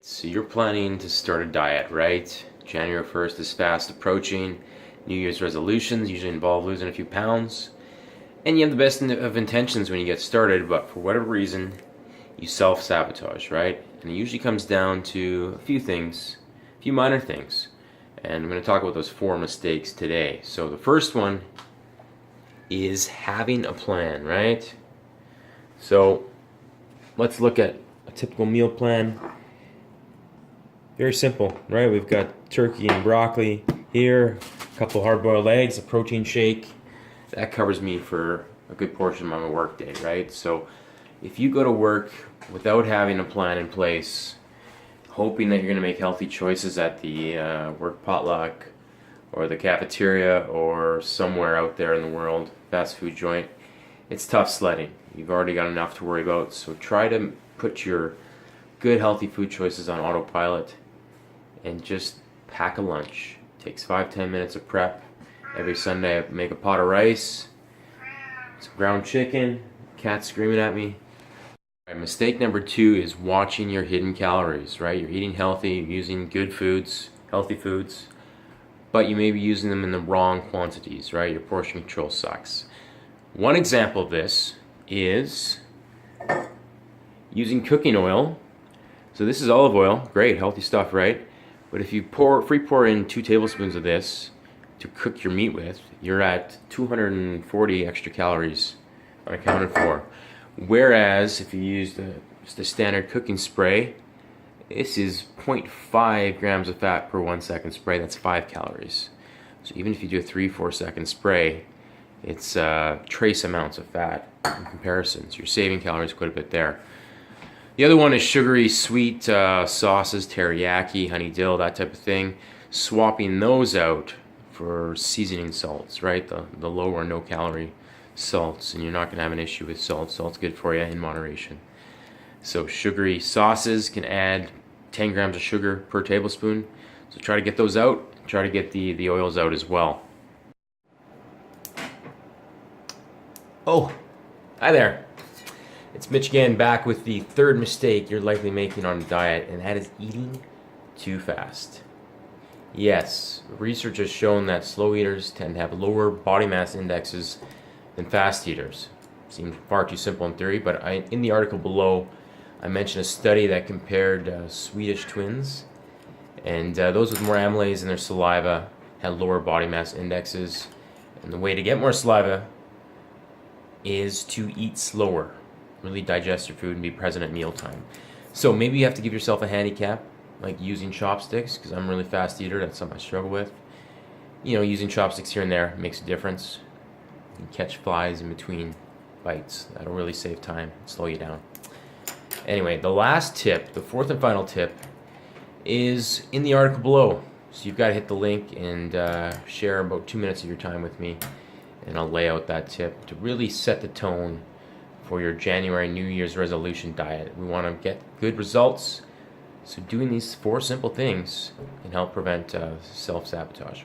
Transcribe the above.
So you're planning to start a diet, right? January 1st is fast approaching. New Year's resolutions usually involve losing a few pounds. And you have the best of intentions when you get started, but for whatever reason, you self-sabotage, right? And it usually comes down to a few things, a few minor things. And I'm going to talk about those 4 mistakes today. So the first one is having a plan, right? So let's look at a typical meal plan. Very simple, right? We've got turkey and broccoli here, a couple hard-boiled eggs, a protein shake. That covers me for a good portion of my work day, right? So if you go to work without having a plan in place, hoping that you're going to make healthy choices at the work potluck or the cafeteria or somewhere out there in the world, fast food joint, it's tough sledding. You've already got enough to worry about, so try to put your good healthy food choices on autopilot and just pack a lunch. It takes 5-10 minutes of prep. Every Sunday I make a pot of rice, some ground chicken, cat screaming at me. Right, mistake number 2 is watching your hidden calories, right? You're eating healthy, you're using good foods, healthy foods, but you may be using them in the wrong quantities, right? Your portion control sucks. One example of this is using cooking oil. So this is olive oil, great, healthy stuff, right? But if you free pour in 2 tablespoons of this to cook your meat with, you're at 240 extra calories unaccounted for. Whereas if you use the standard cooking spray, this is 0.5 grams of fat per 1 second spray. That's 5 calories. So even if you do a 3-4 second spray, it's trace amounts of fat in comparison. So you're saving calories quite a bit there. The other one is sugary, sweet sauces, teriyaki, honey dill, that type of thing. Swapping those out for seasoning salts, right? The low or no calorie salts, and you're not going to have an issue with salt. Salt's good for you in moderation. So sugary sauces can add 10 grams of sugar per tablespoon. So try to get those out. Try to get the oils out as well. Oh, hi there. It's Mitch again, back with the 3rd mistake you're likely making on a diet, and that is eating too fast. Yes, research has shown that slow eaters tend to have lower body mass indexes than fast eaters. Seems far too simple in theory, but in the article below, I mentioned a study that compared Swedish twins, and those with more amylase in their saliva had lower body mass indexes. And the way to get more saliva is to eat slower. Really digest your food and be present at mealtime. So maybe you have to give yourself a handicap, like using chopsticks, because I'm a really fast eater. That's something I struggle with. You know, using chopsticks here and there makes a difference. You can catch flies in between bites. That'll really save time and slow you down. Anyway, the last tip, the 4th and final tip, is in the article below. So you've got to hit the link and share about 2 minutes of your time with me, and I'll lay out that tip to really set the tone for your January New Year's resolution diet. We want to get good results, so doing these 4 simple things can help prevent self-sabotage.